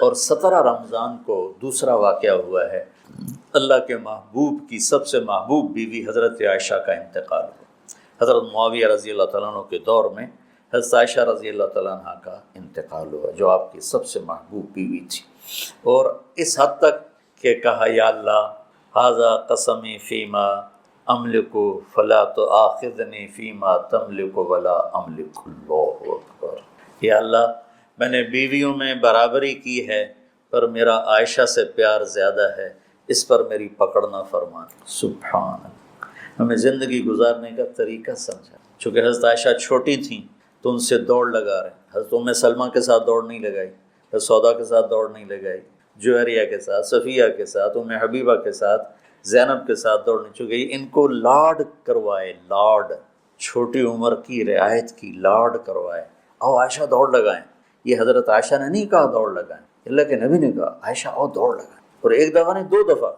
اور 17 رمضان کو دوسرا واقعہ ہوا ہے، اللہ کے محبوب کی سب سے محبوب بیوی حضرت عائشہ کا انتقال ہوا۔ حضرت معاویہ رضی اللہ تعالیٰ عنہ کے دور میں حضرت عائشہ رضی اللہ تعالیٰ عنہ کا انتقال ہوا، جو آپ کی سب سے محبوب بیوی تھی، اور اس حد تک کہ کہا یا اللہ ھذا قسمی فیما املک فلا تؤاخذنی فیما تملک ولا املک۔ اللہ اکبر۔ یا اللہ میں نے بیویوں میں برابری کی ہے، پر میرا عائشہ سے پیار زیادہ ہے، اس پر میری پکڑ نہ فرما۔ سبحان اللہ۔ ہمیں زندگی گزارنے کا طریقہ سمجھا۔ چونکہ حضرت عائشہ چھوٹی تھیں تو ان سے دوڑ لگا رہے ہیں۔ حضرت ام سلمہ کے ساتھ دوڑ نہیں لگائی، حضرت سودا کے ساتھ دوڑ نہیں لگائی، جویریہ کے ساتھ، صفیہ کے ساتھ، ام حبیبہ کے ساتھ، زینب کے ساتھ دوڑ نہیں، چونکہ ان کو لاڈ کروائے، لاڈ، چھوٹی عمر کی رعایت کی، لاڈ کروائے۔ آؤ عائشہ دوڑ لگائیں۔ یہ حضرت عائشہ نے نہیں کہا دوڑ لگائیں، اللہ کے نبی نے کہا عائشہ آؤ دوڑ لگائیں۔ اور ایک دفعہ نہیں، 2 دفعہ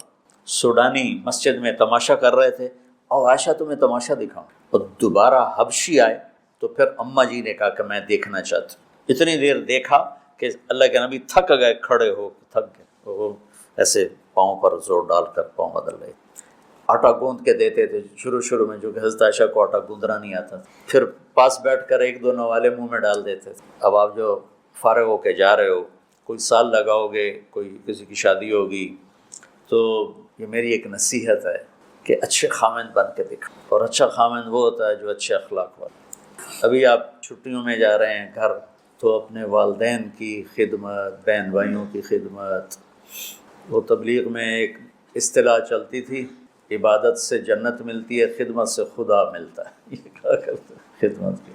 سوڈانی مسجد میں تماشا کر رہے تھے، آؤ عائشہ تمہیں تماشا دکھاؤں، اور دوبارہ حبشی آئے تو پھر اماں جی نے کہا کہ میں دیکھنا چاہتا ہوں۔ اتنی دیر دیکھا کہ اللہ کے نبی تھک گئے، کھڑے ہو تھک گئے، وہ ایسے پاؤں پر زور ڈال کر پاؤں بدل رہے۔ آٹا گوندھ کے دیتے تھے شروع میں، جو کہ حضرت عائشہ کو آٹا گوندنا نہیں آتا تھا، پھر پاس بیٹھ کر 1-2 نوالے منہ میں ڈال دیتے تھے۔ اب آپ جو فارغ ہو کے جا رہے ہو، کوئی سال لگاؤ گے، کوئی کسی کی شادی ہوگی، تو یہ میری ایک نصیحت ہے کہ اچھے خامند بن کے دکھا، اور اچھا خامند وہ ہوتا ہے جو اچھے اخلاق والا۔ ابھی آپ چھٹیوں میں جا رہے ہیں گھر، تو اپنے والدین کی خدمت، بہن بھائیوں کی خدمت۔ وہ تبلیغ میں ایک اصطلاح چلتی تھی، عبادت سے جنت ملتی ہے، خدمت سے خدا ملتا ہے۔ یہ کہا کرتے ہیں خدمت کی۔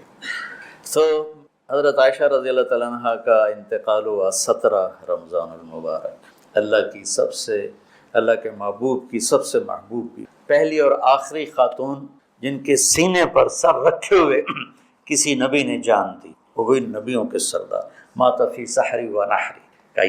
تو حضرت عائشہ رضی اللہ تعالیٰ عنہ کا انتقال ہوا 17 رمضان المبارک۔ اللہ کے محبوب کی سب سے محبوب بھی، پہلی اور آخری خاتون جن کے سینے پر سر رکھے ہوئے کسی نبی نے جان دی، وہ ہوئی نبیوں کے سردار۔ مات فی سحری و نحری کا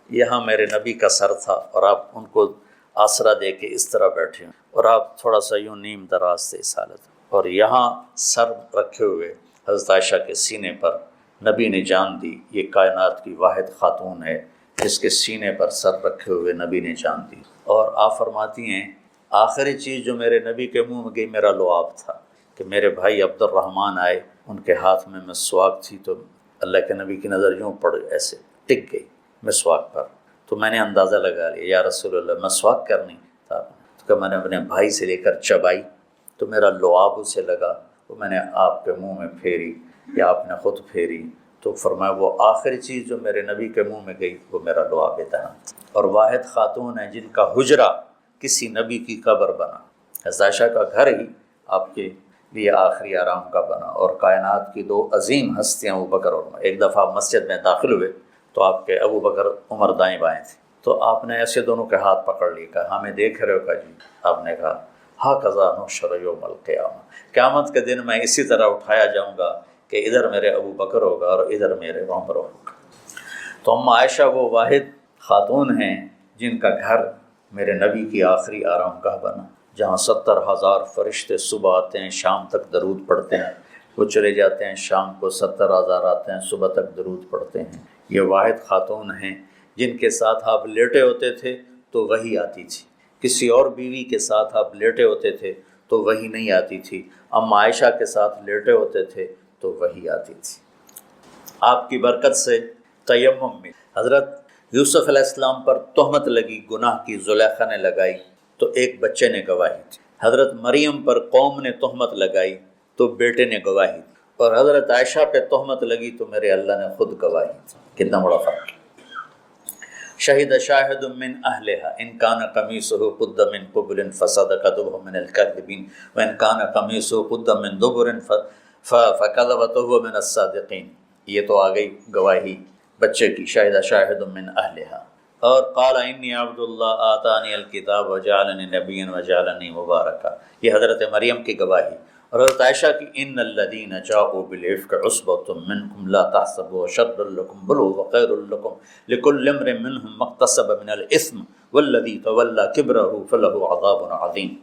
یہاں میرے نبی کا سر تھا، اور آپ ان کو آسرا دے کے اس طرح بیٹھے ہیں، اور آپ تھوڑا سا یوں نیم دراز سے اس حالت، اور یہاں سر رکھے ہوئے حضرت عائشہ کے سینے پر نبی نے جان دی۔ یہ کائنات کی واحد خاتون ہے جس کے سینے پر سر رکھے ہوئے نبی نے جان دی۔ اور آپ فرماتی ہیں آخری چیز جو میرے نبی کے منہ میں گئی میرا لعاب تھا، کہ میرے بھائی عبد الرحمن آئے، ان کے ہاتھ میں مسواک تھی، تو اللہ کے نبی کی نظر یوں پڑ ایسے ٹک گئی مسواک پر، تو میں نے اندازہ لگا لیا یا رسول اللہ مسواک کرنی تھا، تو کہ میں نے اپنے بھائی سے لے کر چبائی تو میرا لعاب اسے لگا، وہ میں نے آپ کے منہ میں پھیری یا آپ نے خود پھیری، تو فرمایا وہ آخری چیز جو میرے نبی کے منہ میں گئی وہ میرا لعاب تھا۔ اور واحد خاتون ہے جن کا حجرہ کسی نبی کی قبر بنا، حضرت عائشہ کا گھر ہی آپ کے لیے آخری آرام کا بنا۔ اور کائنات کی 2 عظیم ہستیاں ابوبکر اور عمر، ایک دفعہ مسجد میں داخل ہوئے تو آپ کے ابوبکر عمر دائیں بائیں تھے، تو آپ نے ایسے دونوں کے ہاتھ پکڑ لیے، کہا ہمیں دیکھ رہے ہو؟ کہا جی۔ آپ نے کہا ھذا نحشر یوم القیامہ، قیامت کے دن میں اسی طرح اٹھایا جاؤں گا کہ ادھر میرے ابوبکر ہوگا اور ادھر میرے عمر ہوگا۔ تو ام عائشہ وہ واحد خاتون ہیں جن کا گھر میرے نبی کی آخری آرام گاہ بنا، جہاں 70,000 فرشتے صبح آتے ہیں، شام تک درود پڑھتے ہیں، وہ چلے جاتے ہیں، شام کو 70,000 آتے ہیں، صبح تک درود پڑھتے ہیں۔ یہ واحد خاتون ہیں جن کے ساتھ آپ لیٹے ہوتے تھے تو وحی آتی تھی، کسی اور بیوی کے ساتھ آپ لیٹے ہوتے تھے تو وحی نہیں آتی تھی، ام عائشہ کے ساتھ لیٹے ہوتے تھے تو وحی آتی تھی۔ آپ کی برکت سے تیمم میں حضرت یوسف علیہ السلام پر تہمت لگی، گناہ کی، زلیخا نے لگائی تو ایک بچے نے گواہی دی، حضرت مریم پر قوم نے تہمت لگائی تو بیٹے نے گواہی دی، اور حضرت عائشہ پہ تہمت لگی تو میرے اللہ نے خود گواہی دی۔ کتنا بڑا فرق ہے۔ شہد شاہد من اہلہا ان کان قمیصہ قد من قبل فصدقت وهو من الکاذبین وان کان قمیصہ قد من دبر فکذبت وهو من الصادقین۔ یہ تو آ گئی گواہی بچے کی، شہد شاہد من اہلہا۔ اور قال انی عبد اللہ آتانی الکتاب وجعلنی نبیا وجعلنی مبارکا، یہ حضرت مریم کی گواہی۔ اور حضرت عائشہ کی ان الذین جاءوا بالعفک عصبۃ منکم لا تحسبوا شرا لکم بل هو خیر لکم لکل امرئ منهم ما اکتسب من الاثم والذی تولى کبرہ فلہ عذاب عظیم۔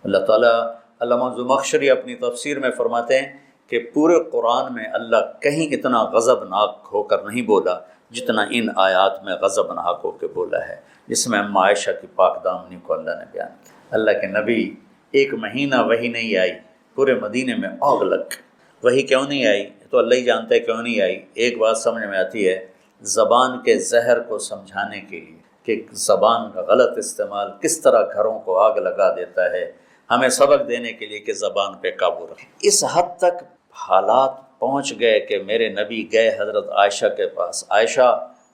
اللہ تعالیٰ علامہ زمخشری اپنی تفسیر میں فرماتے ہیں کہ پورے قرآن میں اللہ کہیں اتنا غضبناک ہو کر نہیں بولا جتنا ان آیات میں غضب ناک ہو کے بولا ہے، جس میں اما عائشہ کی پاک دامنی کو اللہ نے بیان کیا۔ اللہ کے نبی 1 مہینہ وحی نہیں آئی، پورے مدینے میں آگ لگ، وحی کیوں نہیں آئی تو اللہ ہی جانتا ہے کیوں نہیں آئی۔ ایک بات سمجھ میں آتی ہے، زبان کے زہر کو سمجھانے کے لیے کہ زبان کا غلط استعمال کس طرح گھروں کو آگ لگا دیتا ہے، ہمیں سبق دینے کے لیے کہ زبان پہ قابو رکھیں۔ اس حد تک حالات پہنچ گئے کہ میرے نبی گئے حضرت عائشہ کے پاس، عائشہ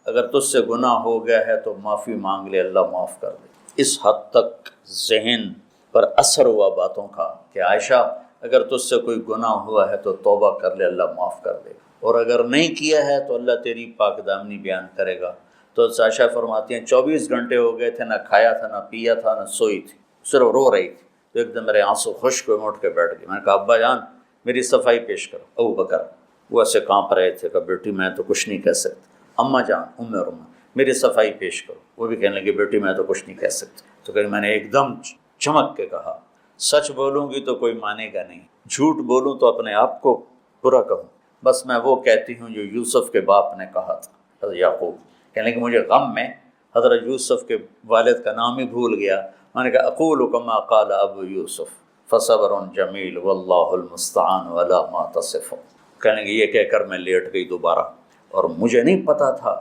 اگر تجھ سے گناہ ہو گیا ہے تو معافی مانگ لے، اللہ معاف کر دے۔ اس حد تک ذہن پر اثر ہوا باتوں کا کہ عائشہ اگر تجھ سے کوئی گناہ ہوا ہے تو توبہ کر لے، اللہ معاف کر دے، اور اگر نہیں کیا ہے تو اللہ تیری پاک دامنی بیان کرے گا۔ تو عائشہ فرماتی ہیں 24 گھنٹے ہو گئے تھے، نہ کھایا تھا، نہ پیا تھا، نہ سوئی تھی، صرف رو رہی تھی۔ تو ایک دم میرے آنسو خشک ہوئے، اٹھ کے بیٹھ گئی۔ میں نے کہا ابا جان میری صفائی پیش کرو۔ ابو بکر وہ ایسے کانپ رہے تھے کہ بیٹی میں تو کچھ نہیں کہہ سکتی۔ اماں جان ام رما میری صفائی پیش کرو۔ وہ بھی کہنے لگے بیٹی میں تو کچھ نہیں کہہ سکتی۔ تو کہ میں نے ایک دم چمک کے کہا سچ بولوں گی تو کوئی مانے گا نہیں، جھوٹ بولوں تو اپنے آپ کو برا کہوں، بس میں وہ کہتی ہوں جو یوسف کے باپ نے کہا تھا، حضرت یعقوب۔ کہنے کہ مجھے غم میں حضرت یوسف کے والد کا نام ہی بھول گیا۔ میں نے کہا اقول کما قال ابو یوسف فصبر جمیل واللہ المستعان علی ما تصفون۔ کہنے کہ یہ کہہ کر میں لیٹ گئی دوبارہ، اور مجھے نہیں پتا تھا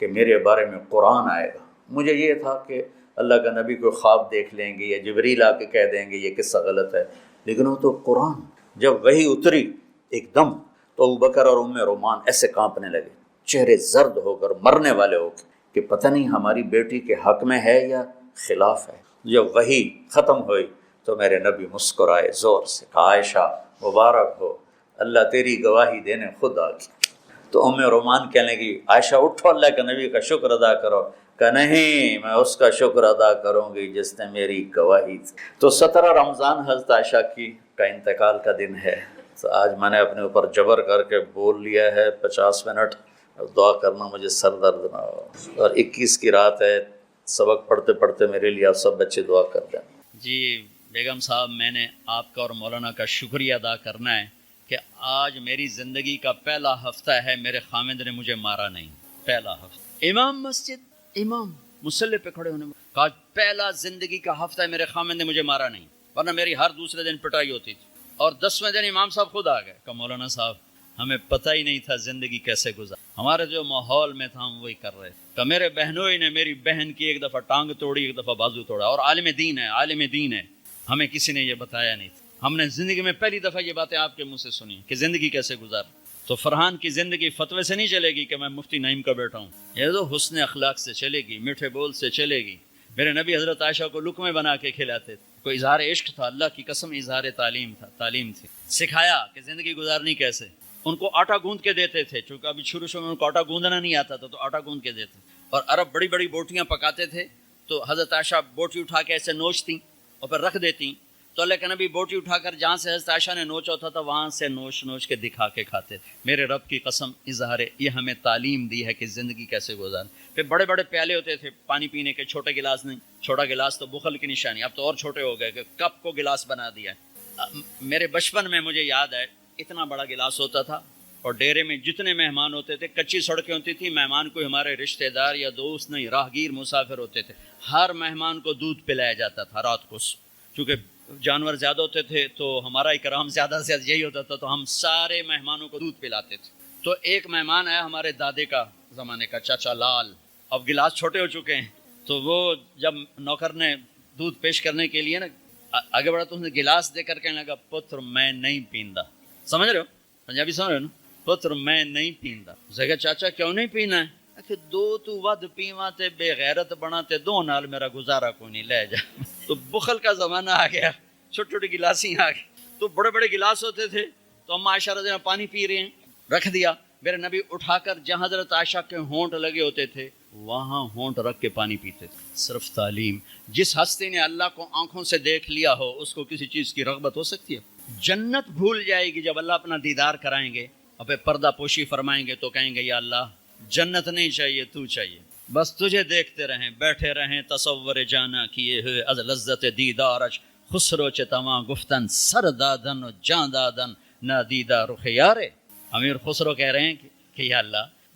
کہ میرے بارے میں قرآن آئے گا۔ مجھے یہ تھا کہ اللہ کا نبی کو خواب دیکھ لیں گے یا جبریل آ کے کہہ دیں گے یہ قصہ غلط ہے، لیکن وہ تو قرآن۔ جب وہی اتری ایک دم تو ابوبکر اور ام رومان ایسے کانپنے لگے، چہرے زرد ہو کر مرنے والے ہو کے کہ پتہ نہیں ہماری بیٹی کے حق میں ہے یا خلاف ہے۔ جب وہی ختم ہوئی تو میرے نبی مسکرائے زور سے، کہا عائشہ مبارک ہو، اللہ تیری گواہی دینے خود آ گئی۔ تو ام رومان کہنے لگی عائشہ اٹھو، اللہ کے نبی کا شکر ادا کرو۔ کہ نہیں، میں اس کا شکر ادا کروں گی جس نے میری گواہی دی۔ تو 17 رمضان حضرت عائشہ کا انتقال کا دن ہے۔ تو آج میں نے اپنے اوپر جبر کر کے بول لیا ہے 50 منٹ، دعا کرنا مجھے سر درد نہ ہو۔ اور 21 کی رات ہے، سبق پڑھتے پڑھتے میرے لیے آپ سب بچے دعا کر دیں۔ جی بیگم صاحب، میں نے آپ کا اور مولانا کا شکریہ ادا کرنا ہے کہ آج میری زندگی کا پہلا ہفتہ ہے میرے خامند نے مجھے مارا نہیں۔ پہلا ہفتہ امام مسجد، امام مصلی پہ کھڑے ہونے میں کہا پہلا زندگی کا ہفتہ ہے میرے خامند نے مجھے مارا نہیں، ورنہ میری ہر دوسرے دن پٹائی ہوتی تھی۔ اور 10ویں دن امام صاحب خود آ گئے کہ مولانا صاحب ہمیں پتہ ہی نہیں تھا زندگی کیسے گزار، ہمارے جو ماحول میں تھا ہم وہی کر رہے تھے۔ کہ میرے بہنوئی نے میری بہن کی ایک دفعہ ٹانگ توڑی، ایک دفعہ بازو توڑا، اور عالم دین ہے، عالم دین ہے، ہمیں کسی نے یہ بتایا نہیں تھا۔ ہم نے زندگی میں پہلی دفعہ یہ باتیں آپ کے منہ سے سنی کہ زندگی کیسے گزار۔ تو فرحان کی زندگی فتوے سے نہیں چلے گی کہ میں مفتی نعیم کا بیٹا ہوں، یہ تو حسن اخلاق سے چلے گی، میٹھے بول سے چلے گی۔ میرے نبی حضرت عائشہ کو لقمے بنا کے کھلاتے تھے، کوئی اظہار عشق تھا، اللہ کی قسم اظہار تعلیم تھا، تعلیم تھی، سکھایا کہ زندگی گزارنی کیسے۔ ان کو آٹا گوندھ کے دیتے تھے، چونکہ ابھی شروع میں ان کو آٹا گوندنا نہیں آتا تھا، تو آٹا گوندھ کے دیتے، اور عرب بڑی بڑی بوٹیاں پکاتے تھے، تو حضرت عائشہ بوٹی اٹھا کے ایسے نوچتیں اور پھر رکھ دیتی، تو اللہ کے نبی بوٹی اٹھا کر جہاں سے حضرت عائشہ نے نوچا ہوتا تھا وہاں سے نوچ نوچ کے دکھا کے کھاتے تھے۔ میرے رب کی قسم اظہار یہ ہمیں تعلیم دی ہے کہ زندگی کیسے گزار۔ پھر بڑے بڑے پیالے ہوتے تھے پانی پینے کے، چھوٹے گلاس نہیں، چھوٹا گلاس تو بخل کی نشانی، اب تو اور چھوٹے ہو گئے کہ کپ کو گلاس بنا دیا۔ میرے بچپن میں مجھے یاد ہے اتنا بڑا گلاس ہوتا تھا، اور ڈیرے میں جتنے مہمان ہوتے تھے، کچی سڑکیں ہوتی تھی، مہمان کو ہمارے رشتہ دار یا دوست نہیں، راہگیر مسافر ہوتے تھے، ہر مہمان کو دودھ پلایا جاتا تھا رات کو، چونکہ جانور زیادہ ہوتے تھے تو ہمارا اکرام زیادہ سے زیادہ یہی ہوتا تھا، تو ہم سارے مہمانوں کو دودھ پلاتے تھے۔ تو ایک مہمان آیا ہمارے دادے کا زمانے کا، چاچا لال، اب گلاس چھوٹے ہو چکے ہیں، تو وہ جب نوکر نے دودھ پیش کرنے کے لیے نا آگے بڑھا تو اس نے گلاس دے کر کہنے لگا پتر میں نہیں پیندا۔ سمجھ رہے ہو پنجابی، سمجھ رہے ہو نا، پتر میں نہیں پیندا۔ کہا چاچا کیوں نہیں پینا ہے؟ کہ دو تو ود پیواں تے بے غیرت بنا تے دو نال میرا گزارا کوئی نہیں، لے جا۔ تو بخل کا زمانہ آ گیا، چھوٹی چھوٹی گلاسی آ گئی، تو بڑے بڑے گلاس ہوتے تھے، تو اما عائشہ رضی اللہ عنہا پانی پی رہے ہیں، رکھ دیا، میرے نبی اٹھا کر جہاں حضرت عائشہ کے ہونٹ لگے ہوتے تھے وہاں ہونٹ رکھ کے پانی پیتے تھے۔ صرف تعلیم۔ جس ہستی نے اللہ کو آنکھوں سے دیکھ لیا ہو اس کو کسی چیز کی رغبت ہو سکتی ہے؟ جنت بھول جائے گی جب اللہ اپنا دیدار کرائیں گے اور پھر پردہ پوشی فرمائیں گے تو کہیں گے یا اللہ جنت نہیں چاہیے، تو چاہیے، بس تجھے دیکھتے رہیں، بیٹھے رہیں تصور جانا کیے ہوئے از لذت دیدارش، خسرو چتواں گفتن سر دادن و جان دادن نہ دیدہ رخ یارے۔ امیر خسرو کہہ رہے ہیں کہ یا اللہ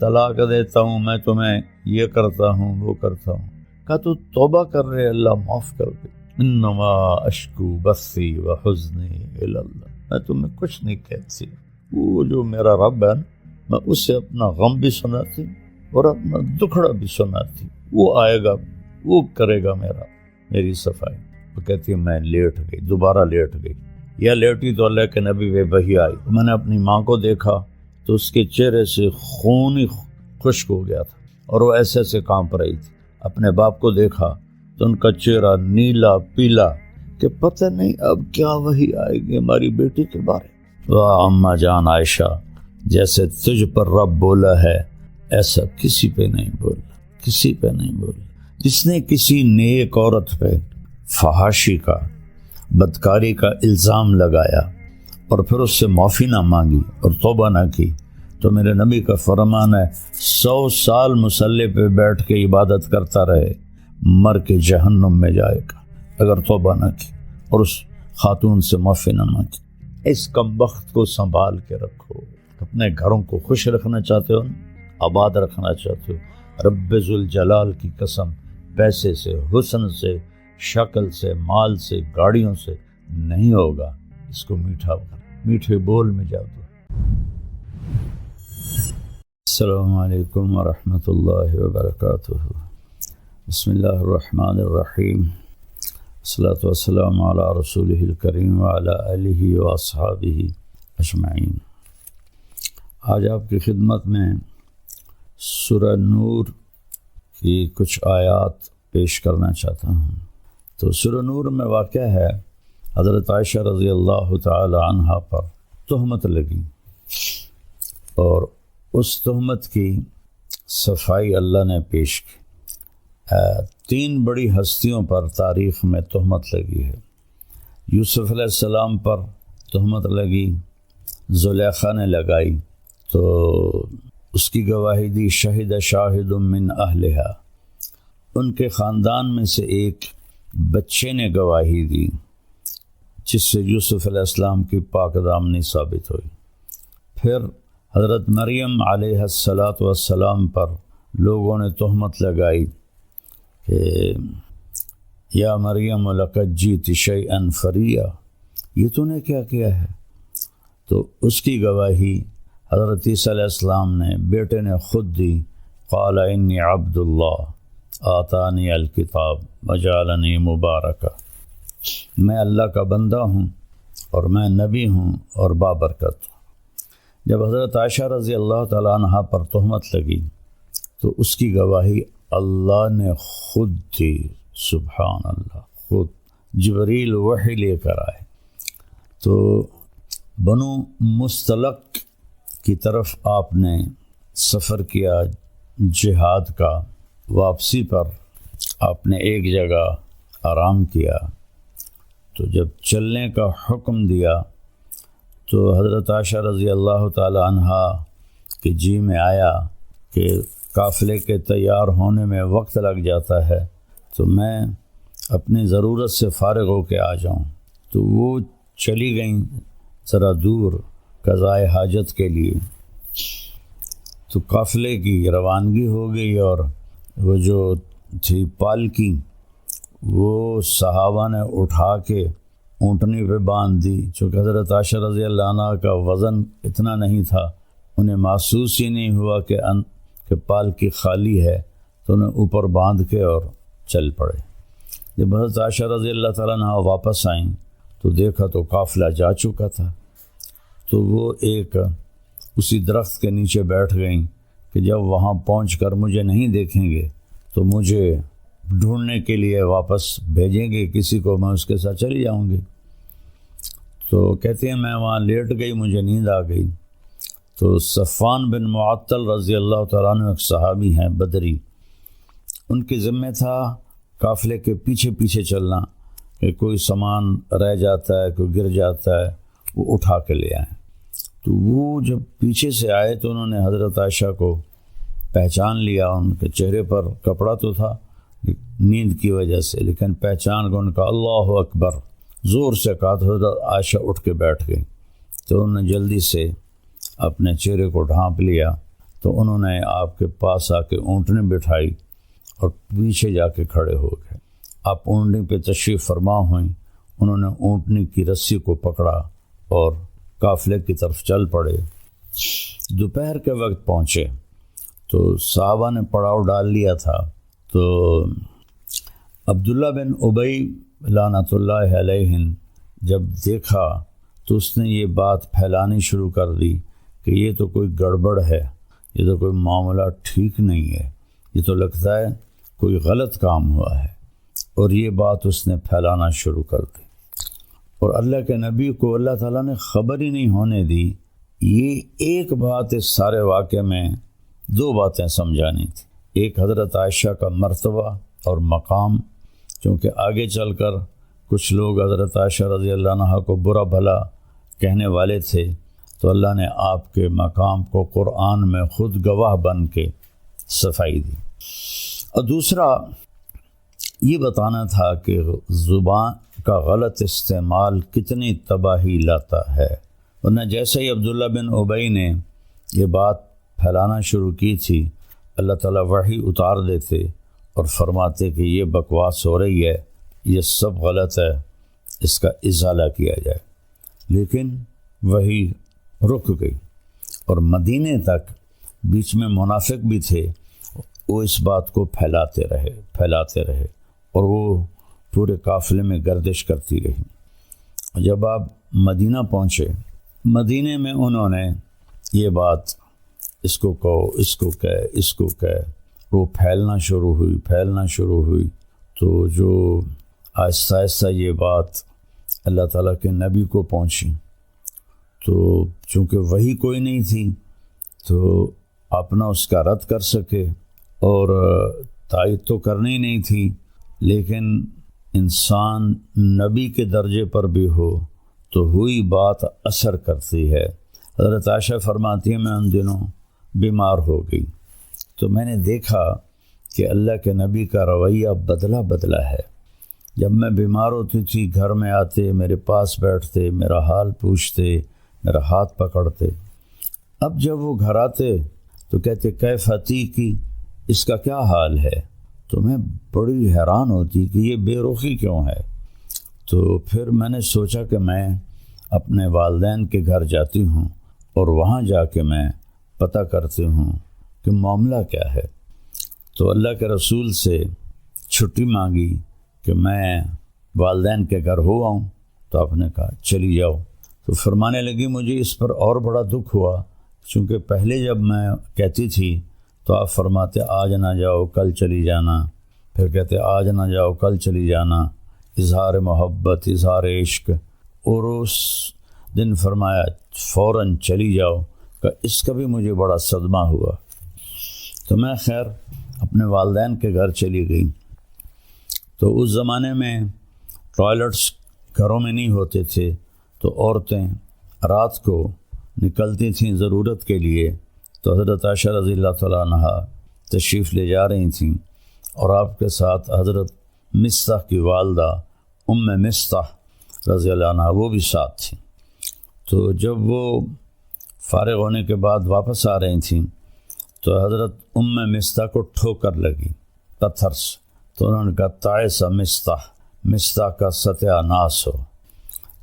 طلاق دیتا ہوں، میں تمہیں یہ کرتا ہوں وہ کرتا ہوں، کہا تو توبہ کر رہے، اللہ معاف کر دے، انما اشکو بثی وحزنی الی اللہ، میں تمہیں کچھ نہیں کہتی، وہ جو میرا رب ہے میں اس سے اپنا غم بھی سناتی اور اپنا دکھڑا بھی سناتی، وہ آئے گا وہ کرے گا میری صفائی۔ وہ کہتی ہے میں لیٹ گئی، دوبارہ لیٹ گئی، یا لیٹی تو اللہ کے نبی وہی آئی، میں نے اپنی ماں کو دیکھا تو اس کے چہرے سے خون ہی خشک ہو گیا تھا اور وہ ایسے ایسے کانپ رہی تھی۔ اپنے باپ کو دیکھا تو ان کا چہرہ نیلا پیلا کہ پتہ نہیں اب کیا وہی آئے گی ہماری بیٹی کے بارے۔ واہ اماں جان عائشہ، جیسے تجھ پر رب بولا ہے ایسا کسی پہ نہیں بولا، کسی پہ نہیں بولا۔ جس نے کسی نیک عورت پہ فحاشی کا، بدکاری کا الزام لگایا اور پھر اس سے معافی نہ مانگی اور توبہ نہ کی تو میرے نبی کا فرمان ہے 100 سال مصلی پہ بیٹھ کے عبادت کرتا رہے، مر کے جہنم میں جائے گا اگر توبہ نہ کی اور اس خاتون سے معافی نہ مانگی۔ اس کم بخت کو سنبھال کے رکھو، اپنے گھروں کو خوش رکھنا چاہتے ہو، آباد رکھنا چاہتے ہو، رب ذوالجلال کی قسم پیسے سے، حسن سے، شکل سے، مال سے، گاڑیوں سے نہیں ہوگا، اس کو میٹھا میٹھے بول میں جا دو۔ السلام علیکم ورحمۃ اللہ وبرکاتہ۔ بسم اللہ الرحمن الرحیم، الصلاۃ والسلام علی رسولہ الکریم وعلی آلہ واصحابہ اجمعین۔ آج آپ کی خدمت میں سورہ نور کی کچھ آیات پیش کرنا چاہتا ہوں۔ تو سورہ نور میں واقع ہے حضرت عائشہ رضی اللہ تعالی عنہا پر تہمت لگی اور اس تہمت کی صفائی اللہ نے پیش کی۔ 3 بڑی ہستیوں پر تاریخ میں تہمت لگی ہے۔ یوسف علیہ السلام پر تہمت لگی، زلیخا نے لگائی تو اس کی گواہی دی، شہد شاہد من اہلہا، ان کے خاندان میں سے ایک بچے نے گواہی دی جس سے یوسف علیہ السلام کی پاک دامنی ثابت ہوئی۔ پھر حضرت مریم علیہ السلام پر لوگوں نے تہمت لگائی کہ یا مریم لقد جئت شیئا فریا، یہ تو نے کیا کیا ہے؟ تو اس کی گواہی حضرت عیسیٰ علیہ السلام نے، بیٹے نے خود دی، قال انی عبد اللہ آتانی الکتاب وجعلنی مبارکا، میں اللہ کا بندہ ہوں اور میں نبی ہوں اور بابرکت ہوں۔ جب حضرت عائشہ رضی اللہ تعالیٰ عنہ پر تہمت لگی تو اس کی گواہی اللہ نے خود دی، سبحان اللہ، خود جبریل وحی لے کر آئے۔ تو بنو مستلق کی طرف آپ نے سفر کیا جہاد کا، واپسی پر آپ نے ایک جگہ آرام کیا، تو جب چلنے کا حکم دیا تو حضرت عائشہ رضی اللہ تعالی عنہا کے جی میں آیا کہ قافلے کے تیار ہونے میں وقت لگ جاتا ہے تو میں اپنی ضرورت سے فارغ ہو کے آ جاؤں۔ تو وہ چلی گئیں ذرا دور قضائے حاجت کے لیے، تو قافلے کی روانگی ہو گئی اور وہ جو تھی پالکی وہ صحابہ نے اٹھا کے اونٹنی پہ باندھ دی، چونکہ حضرت عائشہ رضی اللہ عنہ کا وزن اتنا نہیں تھا، انہیں محسوس ہی نہیں ہوا کہ پالکی خالی ہے، تو انہیں اوپر باندھ کے اور چل پڑے۔ جب حضرت عائشہ رضی اللہ تعالیٰ عنہ واپس آئیں تو دیکھا تو قافلہ جا چکا تھا، تو وہ ایک اسی درخت کے نیچے بیٹھ گئیں کہ جب وہاں پہنچ کر مجھے نہیں دیکھیں گے تو مجھے ڈھونڈنے کے لیے واپس بھیجیں گے کسی کو، میں اس کے ساتھ چلی جاؤں گی۔ تو کہتے ہیں میں وہاں لیٹ گئی، مجھے نیند آ گئی، تو صفوان بن معطل رضی اللہ تعالیٰ عنہ ایک صحابی ہیں بدری، ان کے ذمہ تھا قافلے کے پیچھے پیچھے چلنا کہ کوئی سامان رہ جاتا ہے، کوئی گر جاتا ہے، وہ اٹھا کے لے آئیں۔ تو وہ جب پیچھے سے آئے تو انہوں نے حضرت عائشہ کو پہچان لیا، ان کے چہرے پر کپڑا تو تھا نیند کی وجہ سے، لیکن پہچان کو ان کا اللہ اکبر زور سے کہا تو حضرت عائشہ اٹھ کے بیٹھ گئی، تو انہوں نے جلدی سے اپنے چہرے کو ڈھانپ لیا تو انہوں نے آپ کے پاس آ کے اونٹنی بٹھائی اور پیچھے جا کے کھڑے ہو گئے۔ آپ اونٹنی پہ تشریف فرما ہوئیں، انہوں نے اونٹنی کی رسی کو پکڑا اور قافلے کی طرف چل پڑے۔ دوپہر کے وقت پہنچے تو صحابہ نے پڑاؤ ڈال لیا تھا، تو عبداللہ بن ابی لعنت اللہ علیہ جب دیکھا تو اس نے یہ بات پھیلانی شروع کر دی کہ یہ تو کوئی گڑبڑ ہے، یہ تو کوئی معاملہ ٹھیک نہیں ہے، یہ تو لگتا ہے کوئی غلط کام ہوا ہے، اور یہ بات اس نے پھیلانا شروع کر دی۔ اور اللہ کے نبی کو اللہ تعالیٰ نے خبر ہی نہیں ہونے دی۔ یہ ایک بات اس سارے واقعے میں دو باتیں سمجھانی تھی، ایک حضرت عائشہ کا مرتبہ اور مقام، کیونکہ آگے چل کر کچھ لوگ حضرت عائشہ رضی اللہ عنہا کو برا بھلا کہنے والے تھے، تو اللہ نے آپ کے مقام کو قرآن میں خود گواہ بن کے صفائی دی۔ اور دوسرا یہ بتانا تھا کہ زبان کا غلط استعمال کتنی تباہی لاتا ہے، ورنہ جیسے ہی عبداللہ بن ابی نے یہ بات پھیلانا شروع کی تھی، اللہ تعالیٰ وحی اتار دیتے اور فرماتے کہ یہ بکواس ہو رہی ہے، یہ سب غلط ہے، اس کا ازالہ کیا جائے۔ لیکن وحی رک گئی، اور مدینے تک بیچ میں منافق بھی تھے، وہ اس بات کو پھیلاتے رہے اور وہ پورے قافلے میں گردش کرتی رہی۔ جب آپ مدینہ پہنچے، مدینے میں انہوں نے یہ بات اس کو کہو، اس کو کہے، وہ پھیلنا شروع ہوئی، تو جو آہستہ آہستہ یہ بات اللہ تعالیٰ کے نبی کو پہنچی، تو چونکہ وہی کوئی نہیں تھی تو اپنا اس کا رد کر سکے، اور تائید تو کرنی نہیں تھی، لیکن انسان نبی کے درجے پر بھی ہو تو ہوئی بات اثر کرتی ہے۔ حضرت عائشہ فرماتی ہے میں ان دنوں بیمار ہو گئی، تو میں نے دیکھا کہ اللہ کے نبی کا رویہ بدلا ہے۔ جب میں بیمار ہوتی تھی گھر میں آتے، میرے پاس بیٹھتے، میرا حال پوچھتے، میرا ہاتھ پکڑتے۔ اب جب وہ گھر آتے تو کہتے کیف عتیقی، اس کا کیا حال ہے؟ تو میں بڑی حیران ہوتی کہ یہ بے رخی کیوں ہے۔ تو پھر میں نے سوچا کہ میں اپنے والدین کے گھر جاتی ہوں اور وہاں جا کے میں پتہ کرتی ہوں کہ معاملہ کیا ہے۔ تو اللہ کے رسول سے چھٹی مانگی کہ میں والدین کے گھر ہو آؤں، تو آپ نے کہا چلی جاؤ۔ تو فرمانے لگی مجھے اس پر اور بڑا دکھ ہوا، چونکہ پہلے جب میں کہتی تھی تو آپ فرماتے آج نہ جاؤ کل چلی جانا، پھر کہتے آج نہ جاؤ کل چلی جانا، اظہار محبت، اظہار عشق، اور اس دن فرمایا فوراً چلی جاؤ، کہ اس کا بھی مجھے بڑا صدمہ ہوا۔ تو میں خیر اپنے والدین کے گھر چلی گئی۔ تو اس زمانے میں ٹوائلٹس گھروں میں نہیں ہوتے تھے، تو عورتیں رات کو نکلتی تھیں ضرورت کے لیے، تو حضرت عائشہ رضی اللہ تعالیٰ عنہا تشریف لے جا رہی تھیں، اور آپ کے ساتھ حضرت مصطح کی والدہ ام مصطح رضی اللہ عنہا وہ بھی ساتھ تھیں۔ تو جب وہ فارغ ہونے کے بعد واپس آ رہی تھیں تو حضرت ام مصطح کو ٹھوکر لگی پتھر سے، تو انہوں نے کہا تعس مصطح کا ستیہ ناس ہو۔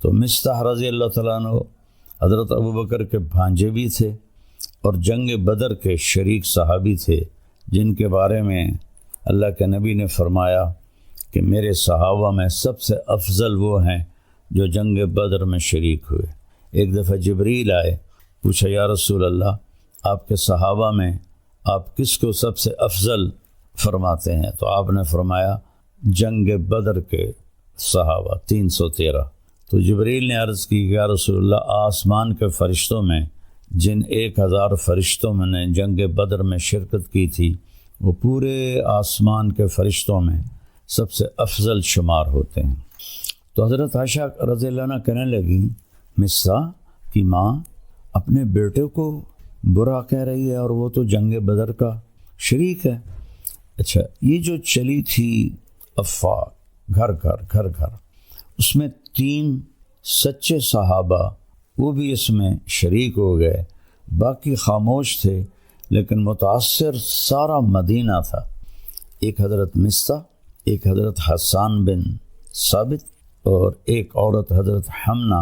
تو مصطح رضی اللہ تعالیٰ عنہ حضرت ابوبکر کے بھانجے بھی تھے اور جنگ بدر کے شریک صحابی تھے، جن کے بارے میں اللہ کے نبی نے فرمایا کہ میرے صحابہ میں سب سے افضل وہ ہیں جو جنگ بدر میں شریک ہوئے۔ ایک دفعہ جبریل آئے، پوچھا یا رسول اللہ آپ کے صحابہ میں آپ کس کو سب سے افضل فرماتے ہیں؟ تو آپ نے فرمایا جنگ بدر کے صحابہ 313۔ تو جبریل نے عرض کی کہ یا رسول اللہ آسمان کے فرشتوں میں جن 1000 فرشتوں میں نے جنگ بدر میں شرکت کی تھی، وہ پورے آسمان کے فرشتوں میں سب سے افضل شمار ہوتے ہیں۔ تو حضرت عائشہ رضی اللہ عنہ کہنے لگی مصطح کی ماں اپنے بیٹے کو برا کہہ رہی ہے، اور وہ تو جنگ بدر کا شریک ہے۔ اچھا، یہ جو چلی تھی افواہ گھر گھر، اس میں 3 سچے صحابہ وہ بھی اس میں شریک ہو گئے، باقی خاموش تھے، لیکن متاثر سارا مدینہ تھا۔ ایک حضرت مصطح، ایک حضرت حسان بن ثابت، اور ایک عورت حضرت حمنہ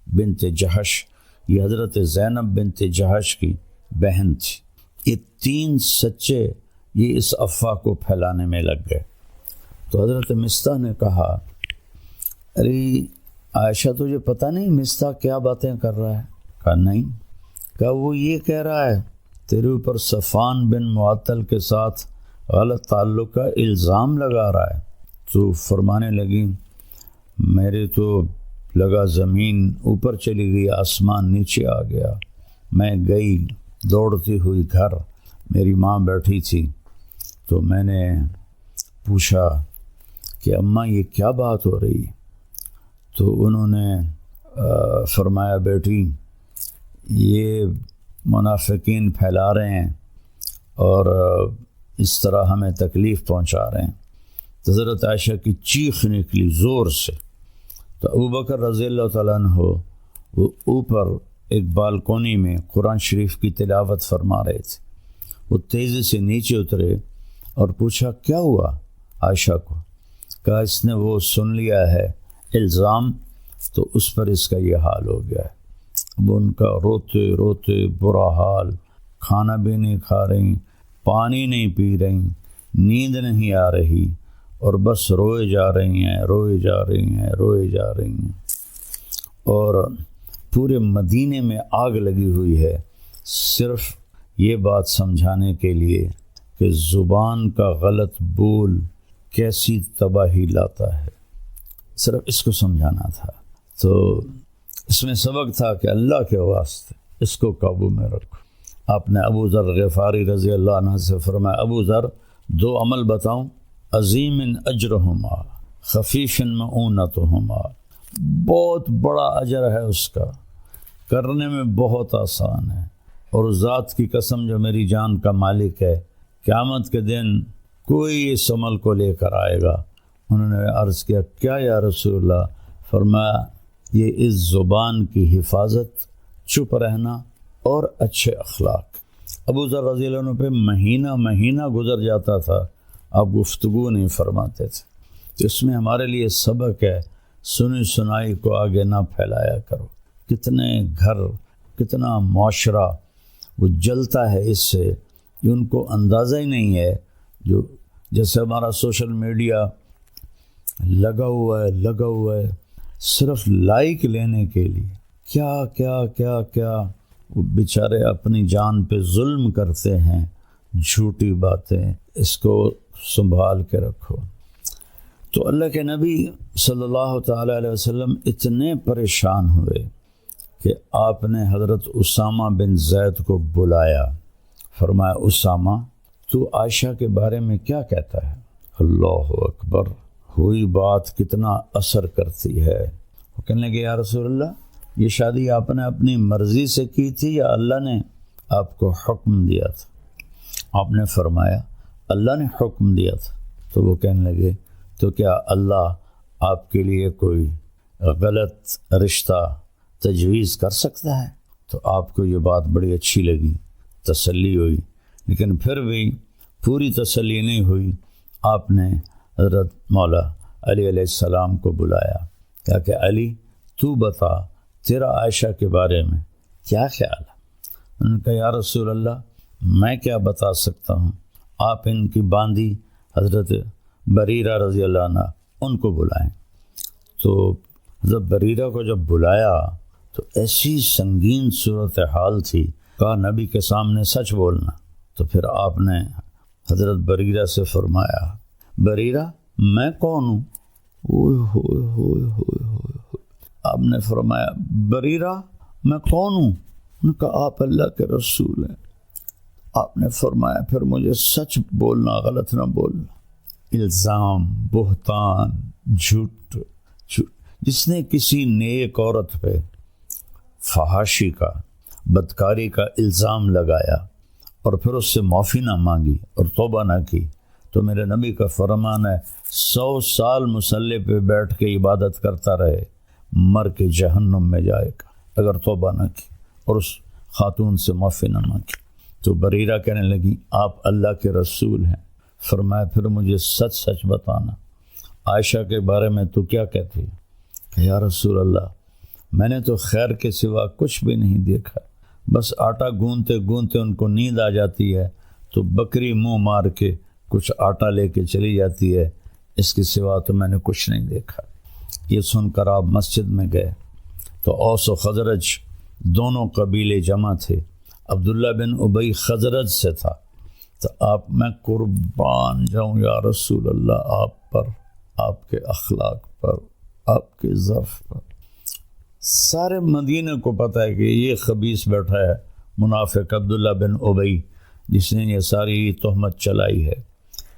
بنت جہش، یہ حضرت زینب بنت جہش کی بہن تھی۔ یہ تین سچے یہ اس افواہ کو پھیلانے میں لگ گئے۔ تو حضرت مصطح نے کہا، ارے عائشہ تجھے پتہ نہیں مصطح کیا باتیں کر رہا ہے؟ کہا نہیں۔ کہا وہ یہ کہہ رہا ہے تیرے اوپر صفوان بن معطل کے ساتھ غلط تعلق کا الزام لگا رہا ہے۔ تو فرمانے لگی، میرے تو لگا زمین اوپر چلی گئی، آسمان نیچے آ گیا۔ میں گئی دوڑتی ہوئی گھر، میری ماں بیٹھی تھی، تو میں نے پوچھا کہ اماں یہ کیا بات ہو رہی؟ تو انہوں نے فرمایا، بیٹی یہ منافقین پھیلا رہے ہیں اور اس طرح ہمیں تکلیف پہنچا رہے ہیں۔ تو حضرت عائشہ کی چیخ نکلی زور سے۔ تو ابوبکر رضی اللہ تعالیٰ عنہ وہ اوپر ایک بالکونی میں قرآن شریف کی تلاوت فرما رہے تھے۔ وہ تیزی سے نیچے اترے اور پوچھا کیا ہوا عائشہ کو؟ کہا اس نے وہ سن لیا ہے الزام، تو اس پر اس کا یہ حال ہو گیا ہے۔ اب ان کا روتے روتے برا حال، کھانا بھی نہیں کھا رہی، پانی نہیں پی رہی، نیند نہیں آ رہی، اور بس روئے جا رہی ہیں، روئے جا رہی ہیں، روئے جا رہی ہیں۔ اور پورے مدینے میں آگ لگی ہوئی ہے صرف یہ بات سمجھانے کے لیے کہ زبان کا غلط بول کیسی تباہی لاتا ہے، صرف اس کو سمجھانا تھا۔ تو اس میں سبق تھا کہ اللہ کے واسطے اس کو قابو میں رکھو۔ آپ نے ابو ذر غفاری رضی اللہ عنہ سے فرمایا، ابو ذر دو عمل بتاؤں، عظیم اجرہما خفیف معونتہما، بہت بڑا اجر ہے اس کا، کرنے میں بہت آسان ہے، اور ذات کی قسم جو میری جان کا مالک ہے، قیامت کے دن کوئی اس عمل کو لے کر آئے گا۔ انہوں نے عرض کیا کیا یا رسول اللہ؟ فرمایا یہ اس زبان کی حفاظت، چپ رہنا اور اچھے اخلاق۔ ابو ذر رضی اللہ عنہ پہ مہینہ مہینہ گزر جاتا تھا، آپ گفتگو نہیں فرماتے تھے۔ تو اس میں ہمارے لیے سبق ہے، سنی سنائی کو آگے نہ پھیلایا کرو۔ کتنے گھر، کتنا معاشرہ وہ جلتا ہے اس سے، یہ ان کو اندازہ ہی نہیں ہے۔ جو جیسے ہمارا سوشل میڈیا لگا ہوا ہے صرف لائک لینے کے لیے، کیا کیا کیا کیا وہ بیچارے اپنی جان پہ ظلم کرتے ہیں، جھوٹی باتیں، اس کو سنبھال کے رکھو۔ تو اللہ کے نبی صلی اللہ تعالیٰ علیہ وسلم اتنے پریشان ہوئے کہ آپ نے حضرت اسامہ بن زید کو بلایا، فرمایا اسامہ تو عائشہ کے بارے میں کیا کہتا ہے؟ اللہ اکبر، ہوئی بات کتنا اثر کرتی ہے۔ وہ کہنے لگے یا رسول اللہ یہ شادی آپ نے اپنی مرضی سے کی تھی یا اللہ نے آپ کو حکم دیا تھا؟ آپ نے فرمایا اللہ نے حکم دیا تھا۔ تو وہ کہنے لگے تو کیا اللہ آپ کے لیے کوئی غلط رشتہ تجویز کر سکتا ہے؟ تو آپ کو یہ بات بڑی اچھی لگی، تسلی ہوئی، لیکن پھر بھی پوری تسلی نہیں ہوئی۔ آپ نے حضرت مولا علی علیہ السلام کو بلایا، کہا کہ علی تو بتا تیرا عائشہ کے بارے میں کیا خیال ہے؟ انہوں نے کہا یا رسول اللہ میں کیا بتا سکتا ہوں، آپ ان کی باندھی حضرت بریرہ رضی اللہ عنہ ان کو بلائیں۔ تو حضرت بریرہ کو جب بلایا تو ایسی سنگین صورتحال تھی، کہا نبی کے سامنے سچ بولنا۔ تو پھر آپ نے حضرت بریرہ سے فرمایا بریرہ میں کون ہوں؟ اوئے ہوئے ہوئے ہوئے ہوئے۔ آپ نے فرمایا بریرہ میں کون ہوں؟ انہوں نے کہا آپ اللہ کے رسول ہیں۔ آپ نے فرمایا پھر مجھے سچ بولنا، غلط نہ بولنا۔ الزام، بہتان، جھوٹ، جس نے کسی نیک عورت پہ فحاشی کا، بدکاری کا الزام لگایا اور پھر اس سے معافی نہ مانگی اور توبہ نہ کی، تو میرے نبی کا فرمان ہے 100 سال مصلی پہ بیٹھ کے عبادت کرتا رہے، مر کے جہنم میں جائے گا اگر توبہ نہ کی۔ اور اس خاتون سے معافی نہ مانگی۔ تو بریرہ کہنے لگی آپ اللہ کے رسول ہیں۔ فرمایا پھر مجھے سچ سچ بتانا، عائشہ کے بارے میں تو کیا کہتی ہے؟ کہ یا رسول اللہ میں نے تو خیر کے سوا کچھ بھی نہیں دیکھا، بس آٹا گوندتے گوندتے ان کو نیند آ جاتی ہے تو بکری منہ مار کے کچھ آٹا لے کے چلی جاتی ہے، اس کے سوا تو میں نے کچھ نہیں دیکھا۔ یہ سن کر آپ مسجد میں گئے تو اوس و خزرج دونوں قبیلے جمع تھے۔ عبداللہ بن ابی خزرج سے تھا۔ تو آپ میں قربان جاؤں یا رسول اللہ آپ پر، آپ کے اخلاق پر، آپ کے ظرف پر۔ سارے مدینہ کو پتہ ہے کہ یہ خبیث بیٹھا ہے منافق عبداللہ بن ابی جس نے یہ ساری تہمت چلائی ہے،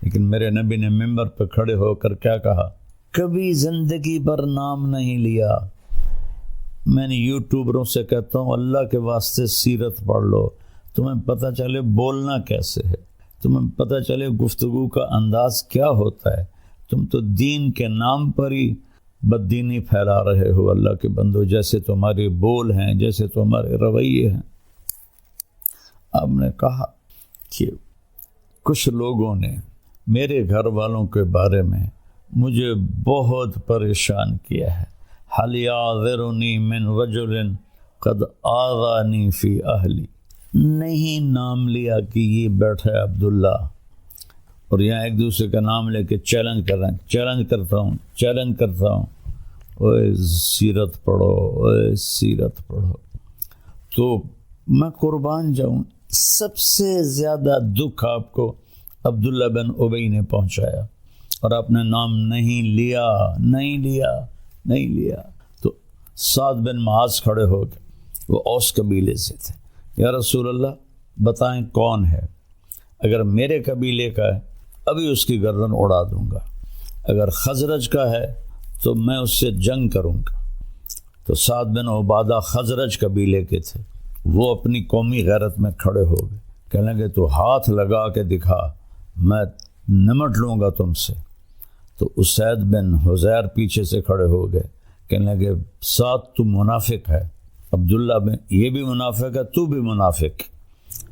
لیکن میرے نبی نے ممبر پہ کھڑے ہو کر کیا کہا؟ کبھی زندگی پر نام نہیں لیا۔ میں نے یوٹیوبروں سے کہتا ہوں اللہ کے واسطے سیرت پڑھ لو، تمہیں پتہ چلے بولنا کیسے ہے، تمہیں پتہ چلے گفتگو کا انداز کیا ہوتا ہے۔ تم تو دین کے نام پر ہی بددینی پھیلا رہے ہو اللہ کے بندو، جیسے تمہارے بول ہیں، جیسے تمہارے رویے ہیں۔ آپ نے کہا کہ کچھ لوگوں نے میرے گھر والوں کے بارے میں مجھے بہت پریشان کیا ہے۔ حل یعذرنی من رجل قد آذانی فی اہلی، نہیں نام لیا کہ یہ بیٹھا ہے عبداللہ، اور یہاں ایک دوسرے کا نام لے کے چیلنج کر رہے ہیں، چیلنج کرتا ہوں، اوے سیرت پڑھو، اوے سیرت پڑھو۔ تو میں قربان جاؤں، سب سے زیادہ دکھ آپ کو عبداللہ بن ابی نے پہنچایا، اور آپ نے نام نہیں لیا۔ تو سعد بن معاذ کھڑے ہو گئے، وہ اوس قبیلے سے تھے۔ یا رسول اللہ بتائیں کون ہے؟ اگر میرے قبیلے کا ہے ابھی اس کی گردن اڑا دوں گا، اگر خزرج کا ہے تو میں اس سے جنگ کروں گا۔ تو سعد بن عبادہ خزرج قبیلے کے تھے، وہ اپنی قومی غیرت میں کھڑے ہو گئے، کہنے لگے تو ہاتھ لگا کے دکھا، میں نمٹ لوں گا تم سے۔ تو اسید بن حزیر پیچھے سے کھڑے ہو گئے، کہنے لگے سعد تو منافق ہے، عبداللہ بن یہ بھی منافق ہے، تو بھی منافق۔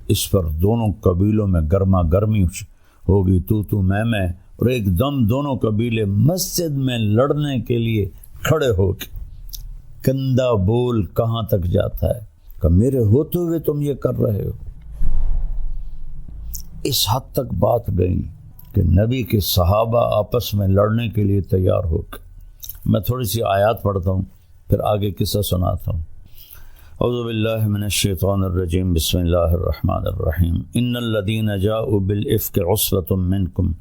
اس پر دونوں قبیلوں میں گرما گرمی ہوگی، تو میں، اور ایک دم دونوں قبیلے مسجد میں لڑنے کے لیے کھڑے ہو گئے۔ کندھا بول کہاں تک جاتا ہے کہ میرے ہوتے ہوئے تم یہ کر رہے ہو۔ اس حد تک بات گئی کہ نبی کے صحابہ آپس میں لڑنے کے لیے تیار ہو گئے۔ میں تھوڑی سی آیات پڑھتا ہوں پھر آگے قصہ سناتا ہوں۔ اعوذ باللہ من الشیطان الرجیم، بسم اللہ الرحمن الرحیم۔ ان الذین جاؤوا بالافک عصبۃ منکم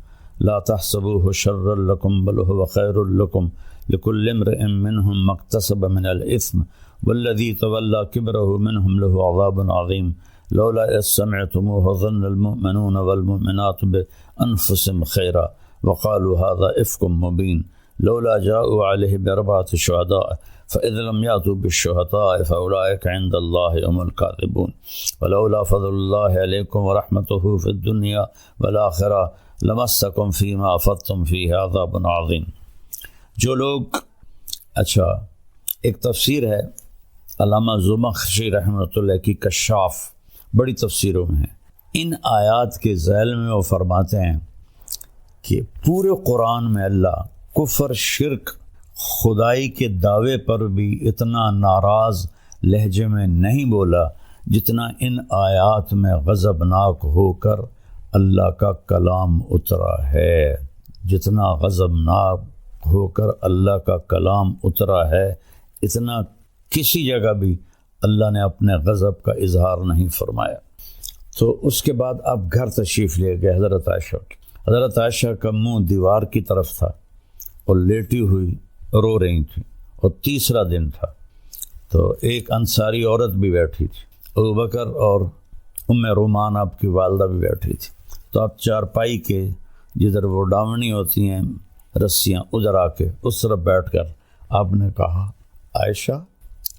لا تحسبوه شرا لکم بل هو خیر لکم لکل امرئ منهم ما اکتسب من الاثم والذی تولى کبرہ منهم له عذاب عظیم لولا اذ سمعتموه ظن المؤمنون والمؤمنات بانفسهم خیرا وقالوا هذا افک مبین لولا جاءوا علیہ باربعۃ شہداء فإذ لم يأتوا بالشهداء فأولئك عند الله هم الكاذبون ولولا فضل الله عليكم ورحمته في الدنيا والآخرة لمسكم فيما أفضتم فيه عذاب عظيم۔ جو لوگ اچھا ایک تفسیر ہے علامہ زمخشری رحمۃ اللہ کی کشاف، بڑی تفسیروں میں ہے، ان آیات کے ذیل میں وہ فرماتے ہیں کہ پورے قرآن میں اللہ کفر، شرک، خدائی کے دعوے پر بھی اتنا ناراض لہجے میں نہیں بولا جتنا ان آیات میں غضبناک ہو کر اللہ کا کلام اترا ہے، جتنا غضبناک ہو کر اللہ کا کلام اترا ہے، اتنا کسی جگہ بھی اللہ نے اپنے غضب کا اظہار نہیں فرمایا۔ تو اس کے بعد آپ گھر تشریف لے گئے حضرت عائشہ کی۔ حضرت عائشہ کا منہ دیوار کی طرف تھا اور لیٹی ہوئی رو رہی تھی، اور تیسرا دن تھا، تو ایک انصاری عورت بھی بیٹھی تھی، ابوبکر اور ام رومان آپ کی والدہ بھی بیٹھی تھی۔ تو آپ چارپائی کے جدھر وہ ڈاونی ہوتی ہیں رسیاں، ادھر آ کے اس طرف بیٹھ کر آپ نے کہا عائشہ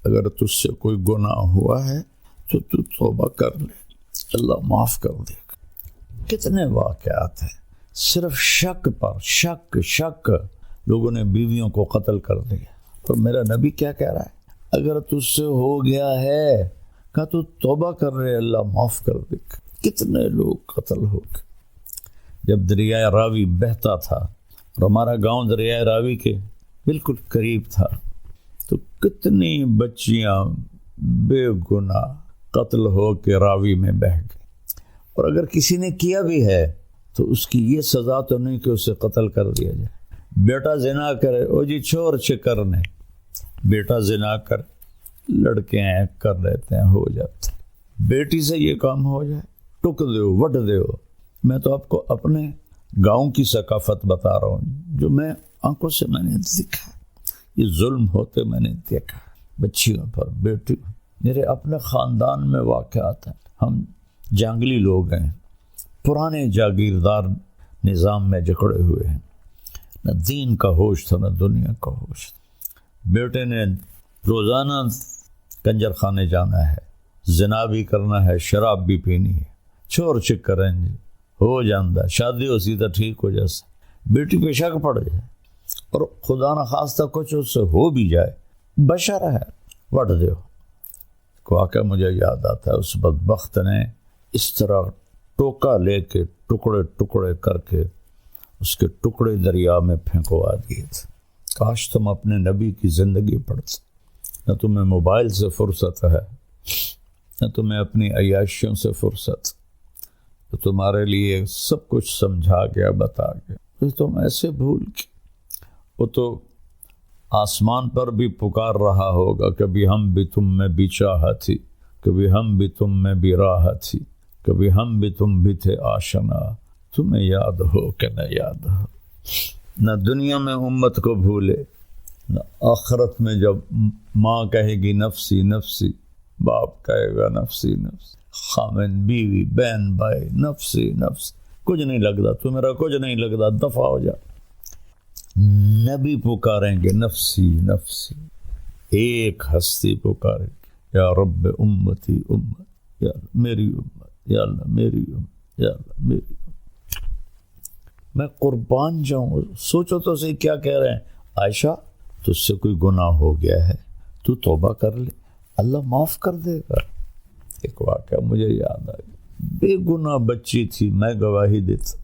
اگر تجھ سے کوئی گناہ ہوا ہے تو توبہ کر لے، اللہ معاف کر دے گا۔ کتنے واقعات ہیں صرف شک پر شک لوگوں نے بیویوں کو قتل کر دیا، اور میرا نبی کیا کہہ رہا ہے؟ اگر تجھ سے ہو گیا ہے کہا تو توبہ کر رہے اللہ معاف کر دے. کتنے لوگ قتل ہو گئے. جب دریائے راوی بہتا تھا اور ہمارا گاؤں دریائے راوی کے بالکل قریب تھا تو کتنی بچیاں بے گناہ قتل ہو کے راوی میں بہہ گئی. اور اگر کسی نے کیا بھی ہے تو اس کی یہ سزا تو نہیں کہ اسے قتل کر دیا جائے. بیٹا زنا کرے او جی چور چکر نے، بیٹا زنا کر لڑکے ہیں کر لیتے ہیں ہو جاتے. بیٹی سے یہ کام ہو جائے ٹک دیو وٹ دیو. میں تو آپ کو اپنے گاؤں کی ثقافت بتا رہا ہوں جو میں آنکھوں سے میں نے دیکھا. یہ ظلم ہوتے میں نے دیکھا بچیوں پر بیٹی. میرے اپنے خاندان میں واقعات ہیں. ہم جنگلی لوگ ہیں، پرانے جاگیردار نظام میں جکڑے ہوئے ہیں، نہ دین کا ہوش تھا نہ دنیا کا ہوش تھا. بیٹے نے روزانہ کنجر خانے جانا ہے، زنا بھی کرنا ہے، شراب بھی پینی ہے، چور چکر ہیں جی ہو جاندہ. شادی ہو سیدھا ٹھیک ہو جیسے بیٹی پہ شک پڑ جائے اور خدا نہ خواستہ کچھ اس سے ہو بھی جائے بشر ہے وٹ دیو. واقعہ مجھے یاد آتا ہے اس بدبخت نے اس طرح ٹوکا لے کے ٹکڑے ٹکڑے کر کے اس کے ٹکڑے دریا میں پھینکوا دیے تھے. کاش تم اپنے نبی کی زندگی پڑھتے. نہ تمہیں موبائل سے فرصت ہے نہ تمہیں اپنی عیاشیوں سے فرصت. تو تمہارے لیے سب کچھ سمجھا گیا بتا گیا. تم ایسے بھول کے وہ تو آسمان پر بھی پکار رہا ہوگا کبھی ہم بھی تم میں بھی چاہا تھی، کبھی ہم بھی تم میں بھی راہ تھی، کبھی ہم بھی تم بھی تھے آشنا. تمہیں یاد ہو کہ نہ یاد ہو. نہ دنیا میں امت کو بھولے نہ آخرت میں جب ماں کہے گی نفسی نفسی، باپ کہے گا نفسی نفسی، خامن بیوی بہن بھائی نفسی نفسی. کچھ نہیں لگتا تو میرا کچھ نہیں لگتا دفع ہو جا. نبی پکاریں گے نفسی نفسی. ایک ہستی پکاریں گے یا رب امتی امت، یا اللہ میری امت، یا اللہ میری امت، یا اللہ میری امت. میں قربان جاؤں. سوچو تو صحیح کیا کہہ رہے ہیں. عائشہ تجھ سے کوئی گناہ ہو گیا ہے تو توبہ کر لے اللہ معاف کر دے گا. ایک واقعہ مجھے یاد آ گیا. بے گناہ بچی تھی، میں گواہی دیتا.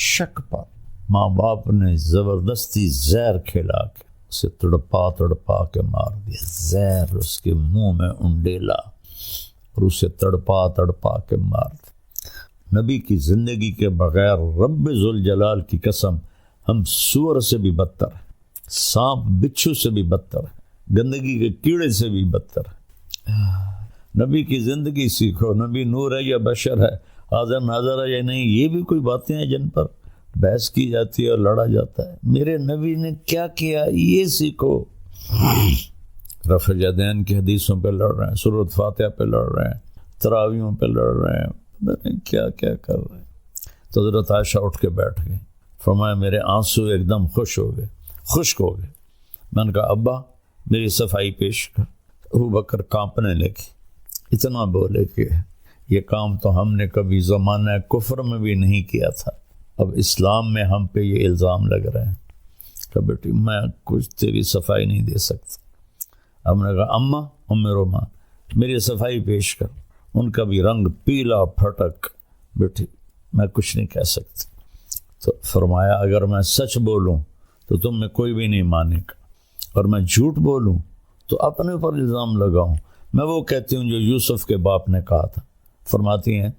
شک پر ماں باپ نے زبردستی زہر کھلا کے اسے تڑپا تڑپا کے مار دیا. زہر اس کے منہ میں انڈیلا اور اسے تڑپا تڑپا کے مار دیا. نبی کی زندگی کے بغیر رب ذوالجلال کی قسم ہم سور سے بھی بدتر ہیں، سانپ بچھو سے بھی بدتر ہیں، گندگی کے کیڑے سے بھی بدتر ہیں. نبی کی زندگی سیکھو. نبی نور ہے یا بشر ہے، حاضر ناظر ہے یا نہیں، یہ بھی کوئی باتیں ہیں جن پر بحث کی جاتی ہے اور لڑا جاتا ہے. میرے نبی نے کیا کیا یہ سیکھو. رفع الیدین کی حدیثوں پہ لڑ رہے ہیں، سورۃ فاتحہ پہ لڑ رہے ہیں، تراویحوں پہ لڑ رہے ہیں، پتہ نہیں کیا کیا کر رہے ہیں. تو حضرت عائشہ اٹھ کے بیٹھ گئی. فرمایا میرے آنسو ایک دم خشک ہو گئے. میں نے کہا ابا میری صفائی پیش کر. ابو بکر کانپنے لگے. اتنا بولے کہ یہ کام تو ہم نے کبھی زمانہ کفر میں بھی نہیں کیا تھا، اب اسلام میں ہم پہ یہ الزام لگ رہے ہیں. کہ بیٹی میں کچھ تیری صفائی نہیں دے سکتا. ہم نے کہا اماں ام رومان میری صفائی پیش کر. ان کا بھی رنگ پیلا پھٹک. بیٹی میں کچھ نہیں کہہ سکتی. تو فرمایا اگر میں سچ بولوں تو تم میں کوئی بھی نہیں مانے گا، اور میں جھوٹ بولوں تو اپنے اوپر الزام لگاؤں. میں وہ کہتی ہوں جو یوسف کے باپ نے کہا تھا. فرماتی ہیں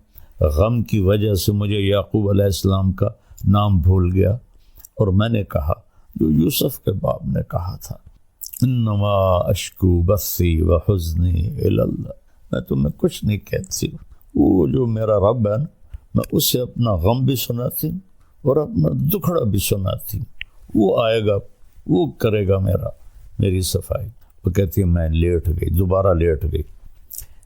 غم کی وجہ سے مجھے یعقوب علیہ السلام کا نام بھول گیا اور میں نے کہا جو یوسف کے باپ نے کہا تھا انما اشکو بثی وحزنی الی اللہ. میں تمہیں کچھ نہیں کہتی. وہ جو میرا رب ہے نا میں اسے اپنا غم بھی سناتی ہوں اور اپنا دکھڑا بھی سناتی ہوں. وہ آئے گا وہ کرے گا میری صفائی. وہ کہتی ہے میں لیٹ گئی، دوبارہ لیٹ گئی.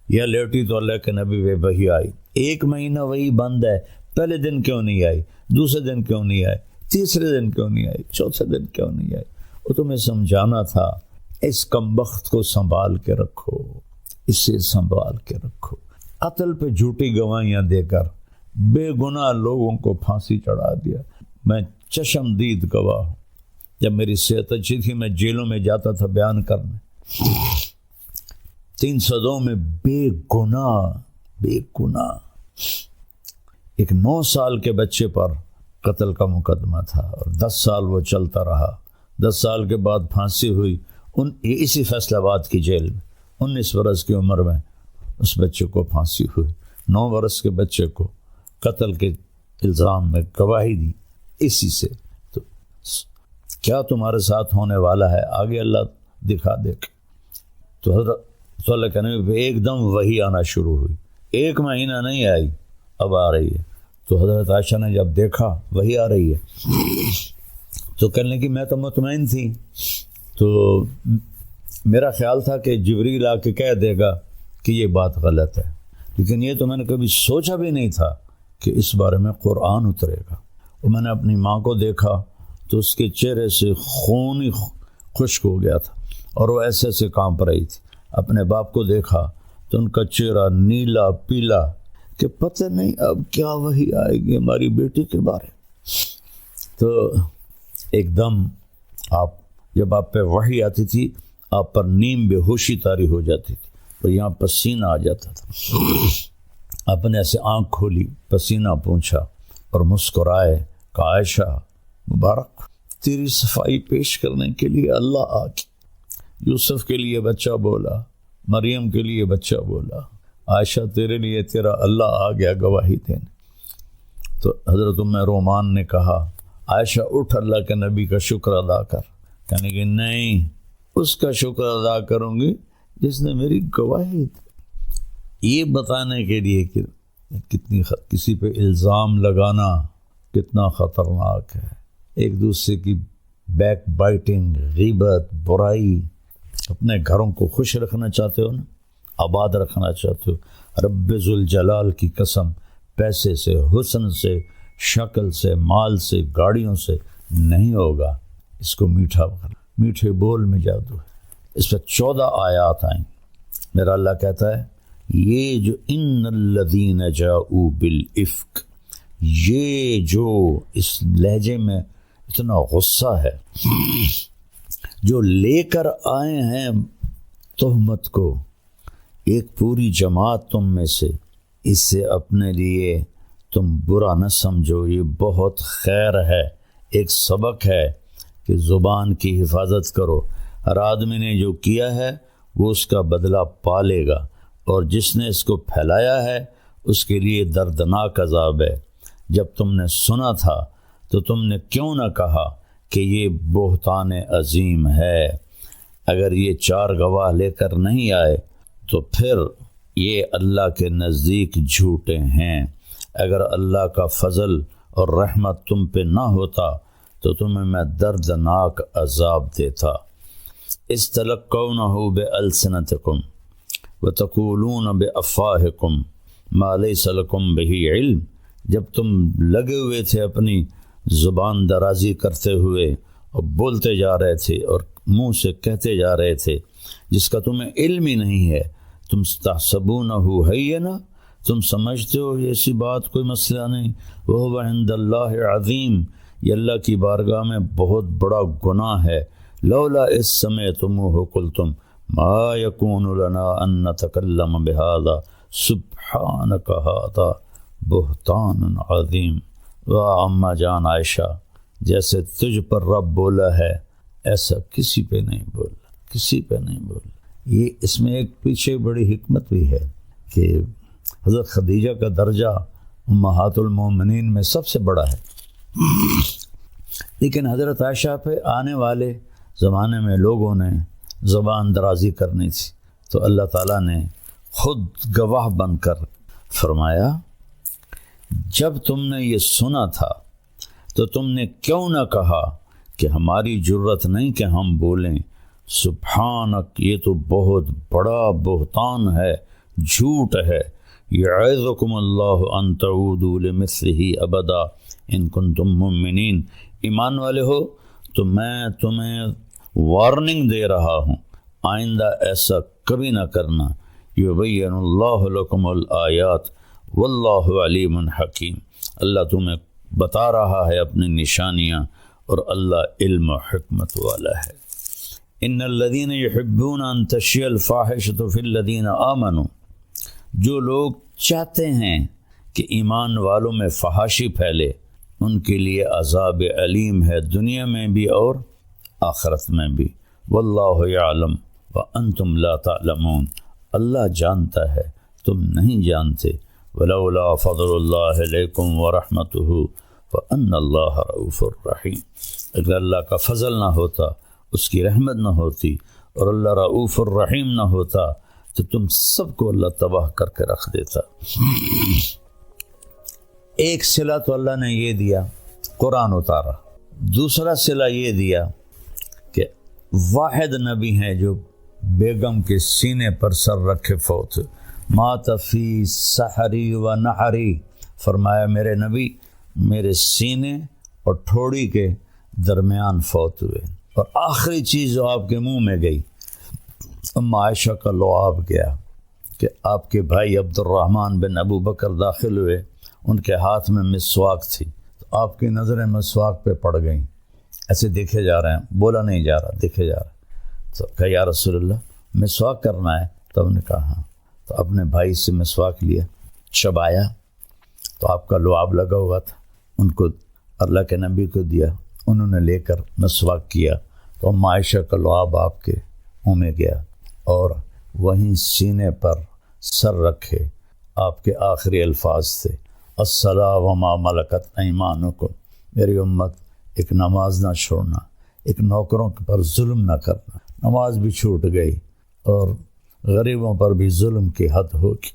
یا لیٹی تو اللہ کے نبی پہ وحی آئی. 1 مہینہ وہی بند ہے. پہلے دن کیوں نہیں آئی، دوسرے دن کیوں نہیں آئی، تیسرے دن کیوں نہیں آئی، چوتھے دن کیوں نہیں آئی. وہ تمہیں سمجھانا تھا اس کمبخت کو سنبھال کے رکھو، اسے سنبھال کے رکھو. قتل پہ جھوٹی گواہیاں دے کر بے گناہ لوگوں کو پھانسی چڑھا دیا. میں چشم دید گواہ ہوں. جب میری صحت اچھی تھی میں جیلوں میں جاتا تھا بیان کرنے. 302 میں بے گناہ ایک 9 سال کے بچے پر قتل کا مقدمہ تھا اور 10 سال وہ چلتا رہا. 10 سال کے بعد پھانسی ہوئی اسی فیصل آباد کی جیل میں. 19 برس کی عمر میں اس بچے کو پھانسی ہوئی. 9 برس کے بچے کو قتل کے الزام میں گواہی دی اسی سے. تو کیا تمہارے ساتھ ہونے والا ہے آگے اللہ دکھا دے. تو حضرت صلی اللہ علیہ وسلم ایک دم وحی آنا شروع ہوئی. 1 مہینہ نہیں آئی، اب آ رہی ہے. تو حضرت عائشہ نے جب دیکھا وحی آ رہی ہے تو کہنے لگی میں تو مطمئن تھی، تو میرا خیال تھا کہ جبریل آ کے کہہ دے گا کہ یہ بات غلط ہے، لیکن یہ تو میں نے کبھی سوچا بھی نہیں تھا کہ اس بارے میں قرآن اترے گا. اور میں نے اپنی ماں کو دیکھا تو اس کے چہرے سے خون ہی خشک ہو گیا تھا اور وہ ایسے ایسے کانپ رہی تھی. اپنے باپ کو دیکھا تو ان کا چہرہ نیلا پیلا کہ پتہ نہیں اب کیا وحی آئے گی ہماری بیٹی کے بارے. تو ایک دم جب آپ پہ وحی آتی تھی آپ پر نیم بے ہوشی طاری ہو جاتی تھی اور یہاں پسینہ آ جاتا تھا. آپ نے ایسے آنکھ کھولی، پسینہ پونچھا اور مسکرائے کہ عائشہ مبارک، تیری صفائی پیش کرنے کے لیے اللہ آ کے یوسف کے لیے بچہ بولا، مریم کے لیے بچہ بولا، عائشہ تیرے لیے تیرا اللہ آ گیا گواہی دینے. تو حضرت ام رومان نے کہا عائشہ اٹھ اللہ کے نبی کا شکر ادا کر. کہنے کہ نہیں، اس کا شکر ادا کروں گی جس نے میری گواہی دی. یہ بتانے کے لیے کہ کسی پہ الزام لگانا کتنا خطرناک ہے. ایک دوسرے کی بیک بائٹنگ، غیبت، برائی. اپنے گھروں کو خوش رکھنا چاہتے ہو نا، آباد رکھنا چاہتے ہو، رب ذوالجلال کی قسم پیسے سے، حسن سے، شکل سے، مال سے، گاڑیوں سے نہیں ہوگا. اس کو میٹھا کرنا. میٹھے بول میں جادو ہے. اس پہ 14 آیات آئیں. میرا اللہ کہتا ہے یہ جو ان الذین جاؤوا بالافک، یہ جو اس لہجے میں اتنا غصہ ہے، جو لے کر آئے ہیں تہمت کو، ایک پوری جماعت تم میں سے، اس سے اپنے لیے تم برا نہ سمجھو، یہ بہت خیر ہے. ایک سبق ہے کہ زبان کی حفاظت کرو. ہر آدمی نے جو کیا ہے وہ اس کا بدلہ پالے گا، اور جس نے اس کو پھیلایا ہے اس کے لیے دردناک عذاب ہے. جب تم نے سنا تھا تو تم نے کیوں نہ کہا کہ یہ بہتان عظیم ہے. اگر یہ 4 گواہ لے کر نہیں آئے تو پھر یہ اللہ کے نزدیک جھوٹے ہیں. اگر اللہ کا فضل اور رحمت تم پہ نہ ہوتا تو تمہیں میں دردناک عذاب دیتا. استلقونہ بألسنتکم وتقولون بأفواہکم ما لیس لکم بہ علم. جب تم لگے ہوئے تھے اپنی زبان درازی کرتے ہوئے اور بولتے جا رہے تھے اور منہ سے کہتے جا رہے تھے جس کا تمہیں علم ہی نہیں ہے. تم تحسبونہ ہینا، تم سمجھتے ہو یہ ایسی بات کوئی مسئلہ نہیں. وہو عند اللہ عظیم، یہ اللہ کی بارگاہ میں بہت بڑا گناہ ہے. لولا اذ سمعتموہ قلتم ما یکون لنا ان نتکلم بہذا سبحانک ھذا بہتان عظیم. واہ اماں جان عائشہ، جیسے تجھ پر رب بولا ہے ایسا کسی پہ نہیں بولا، کسی پہ نہیں بولا. یہ اس میں ایک پیچھے بڑی حکمت بھی ہے کہ حضرت خدیجہ کا درجہ امہات المومنین میں سب سے بڑا ہے، لیکن حضرت عائشہ پہ آنے والے زمانے میں لوگوں نے زبان درازی کرنی تھی تو اللہ تعالیٰ نے خود گواہ بن کر فرمایا جب تم نے یہ سنا تھا تو تم نے کیوں نہ کہا کہ ہماری جرت نہیں کہ ہم بولیں سبحانک، یہ تو بہت بڑا بہتان ہے، جھوٹ ہے. یعظکم اللہ ان تعودوا لمثلہ ابدا ان کنتم مؤمنین. ایمان والے ہو تو میں تمہیں وارننگ دے رہا ہوں، آئندہ ایسا کبھی نہ کرنا. یبین اللہ لکم الآیات واللہ علیم حکیم. اللہ تمہیں بتا رہا ہے اپنی نشانیاں اور اللہ علم و حکمت والا ہے. ان الذین یحبون ان تشیع الفاحشۃ فی الذین آمنوا، جو لوگ چاہتے ہیں کہ ایمان والوں میں فحاشی پھیلے، ان کے لیے عذاب علیم ہے، دنیا میں بھی اور آخرت میں بھی۔ واللہ یعلم وانتم لا تعلمون، اللہ جانتا ہے تم نہیں جانتے۔ ولولا فضل اللہ علیکم ورحمتہ وان اللہ رؤوف الرحیم، اگر اللہ کا فضل نہ ہوتا، اس کی رحمت نہ ہوتی، اور اللہ رؤوف الرحیم نہ ہوتا، تو تم سب کو اللہ تباہ کر کے رکھ دیتا۔ ایک صلہ تو اللہ نے یہ دیا، قرآن اتارا۔ دوسرا صلہ یہ دیا کہ واحد نبی ہیں جو بیگم کے سینے پر سر رکھے فوت، مات فی سحری و نحری، فرمایا میرے نبی میرے سینے اور ٹھوڑی کے درمیان فوت ہوئے۔ اور آخری چیز جو آپ کے منہ میں گئی، ام عائشہ کا لعاب گیا کہ آپ کے بھائی عبد الرحمن بن ابو بکر داخل ہوئے، ان کے ہاتھ میں مسواک تھی، تو آپ کی نظریں مسواک پہ پڑ گئیں، ایسے دیکھے جا رہے ہیں، بولا نہیں جا رہا، دیکھے جا رہا۔ تو کہا یا رسول اللہ مسواک کرنا ہے؟ تب نے کہا ہاں۔ تو اپنے بھائی سے مسواک لیا، چبایا، تو آپ کا لعاب لگا ہوا تھا، ان کو اللہ کے نبی کو دیا، انہوں نے لے کر مسواک کیا، تو ام عائشہ کا لعاب آپ کے منہ میں گیا، اور وہیں سینے پر سر رکھے آپ کے آخری الفاظ تھے، الصلاۃ وما ملکت ایمانکم، میری امت ایک نماز نہ چھوڑنا، ایک نوکروں پر ظلم نہ کرنا۔ نماز بھی چھوٹ گئی اور غریبوں پر بھی ظلم کی حد ہوگی،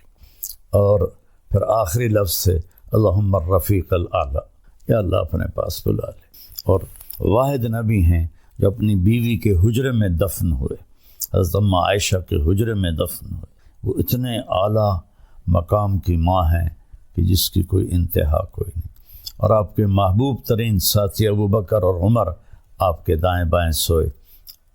اور پھر آخری لفظ سے اللہم الرفیق الاعلی، یا اللہ اپنے پاس بلا لے۔ اور واحد نبی ہیں جو اپنی بیوی کے حجرے میں دفن ہوئے، حضرت ام عائشہ کے حجرے میں دفن ہوئے۔ وہ اتنے اعلیٰ مقام کی ماں ہیں کہ جس کی کوئی انتہا کوئی نہیں۔ اور آپ کے محبوب ترین ساتھی ابو بکر اور عمر آپ کے دائیں بائیں سوئے۔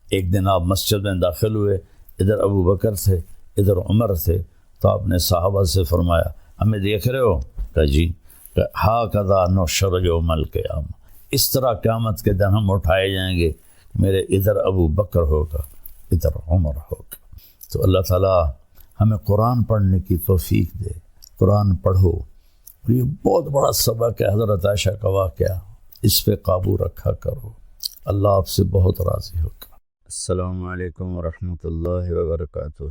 ایک دن آپ مسجد میں داخل ہوئے، ادھر ابو بکر تھے، ادھر عمر تھے، تو آپ نے صحابہ سے فرمایا ہمیں دیکھ رہے ہو؟ کہا جی۔ کہ ہاکذا نحشر یوم القیامہ، اس طرح قیامت کے دن ہم اٹھائے جائیں گے، میرے ادھر ابو بکر ہوگا، ادھر عمر ہوگا۔ تو اللہ تعالیٰ ہمیں قرآن پڑھنے کی توفیق دے، قرآن پڑھو۔ یہ بہت بڑا سبق ہے حضرت عائشہ کا واقعہ، اس پہ قابو رکھا کرو، اللہ آپ سے بہت راضی ہوگا۔ السلام علیکم ورحمۃ اللہ وبرکاتہ۔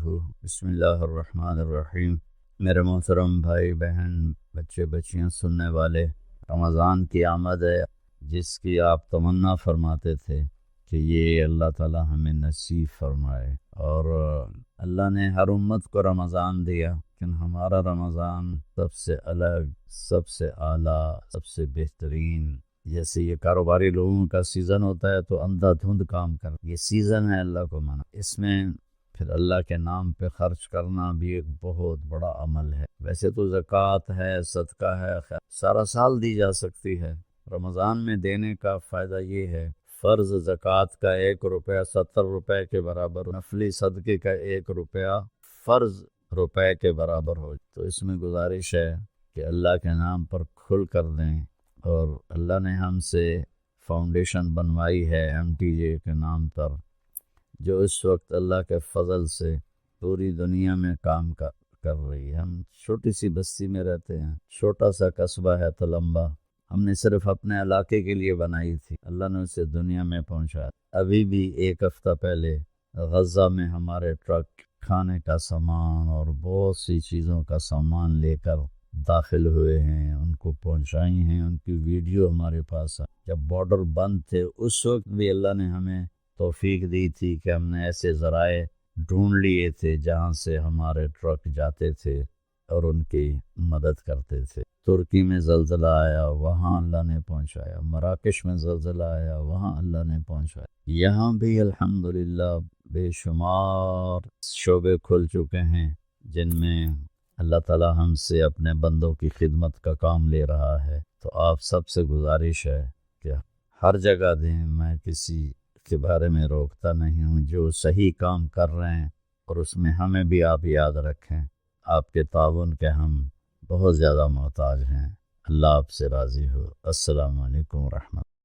بسم اللہ الرحمن الرحیم۔ میرے محترم بھائی بہن، بچے بچیاں، سننے والے، رمضان کی آمد ہے جس کی آپ تمنا فرماتے تھے کہ یہ اللہ تعالیٰ ہمیں نصیب فرمائے۔ اور اللہ نے ہر امت کو رمضان دیا، لیکن ہمارا رمضان سب سے الگ، سب سے اعلیٰ، سب سے بہترین۔ جیسے یہ کاروباری لوگوں کا سیزن ہوتا ہے تو اندھا دھند کام کر، یہ سیزن ہے اللہ کو منا، اس میں پھر اللہ کے نام پہ خرچ کرنا بھی ایک بہت بڑا عمل ہے۔ ویسے تو زکوٰۃ ہے، صدقہ ہے، سارا سال دی جا سکتی ہے، رمضان میں دینے کا فائدہ یہ ہے، فرض زکوٰۃ کا 1 روپیہ 70 روپے کے برابر، نفلی صدقے کا 1 روپیہ فرض روپے کے برابر ہو۔ تو اس میں گزارش ہے کہ اللہ کے نام پر کھل کر دیں، اور اللہ نے ہم سے فاؤنڈیشن بنوائی ہے MTJ کے نام پر، جو اس وقت اللہ کے فضل سے پوری دنیا میں کام کر رہی ہے۔ ہم چھوٹی سی بستی میں رہتے ہیں، چھوٹا سا قصبہ ہے تلمبہ، ہم نے صرف اپنے علاقے کے لیے بنائی تھی، اللہ نے اسے دنیا میں پہنچایا۔ ابھی بھی 1 ہفتہ پہلے غزہ میں ہمارے ٹرک کھانے کا سامان اور بہت سی چیزوں کا سامان لے کر داخل ہوئے ہیں، ان کو پہنچائی ہیں، ان کی ویڈیو ہمارے پاس ہے۔ جب بارڈر بند تھے اس وقت بھی اللہ نے ہمیں توفیق دی تھی کہ ہم نے ایسے ذرائع ڈھونڈ لیے تھے جہاں سے ہمارے ٹرک جاتے تھے اور ان کی مدد کرتے تھے۔ ترکی میں زلزلہ آیا، وہاں اللہ نے پہنچایا، مراکش میں زلزلہ آیا، وہاں اللہ نے پہنچایا۔ یہاں بھی الحمدللہ بے شمار شعبے کھل چکے ہیں جن میں اللہ تعالیٰ ہم سے اپنے بندوں کی خدمت کا کام لے رہا ہے۔ تو آپ سب سے گزارش ہے کہ ہر جگہ دیں، میں کسی کے بارے میں روکتا نہیں ہوں، جو صحیح کام کر رہے ہیں اور اس میں ہمیں بھی آپ یاد رکھیں، آپ کے تعاون کے ہم بہت زیادہ محتاج ہیں۔ اللہ آپ سے راضی ہو۔ السلام علیکم ورحمۃ اللہ۔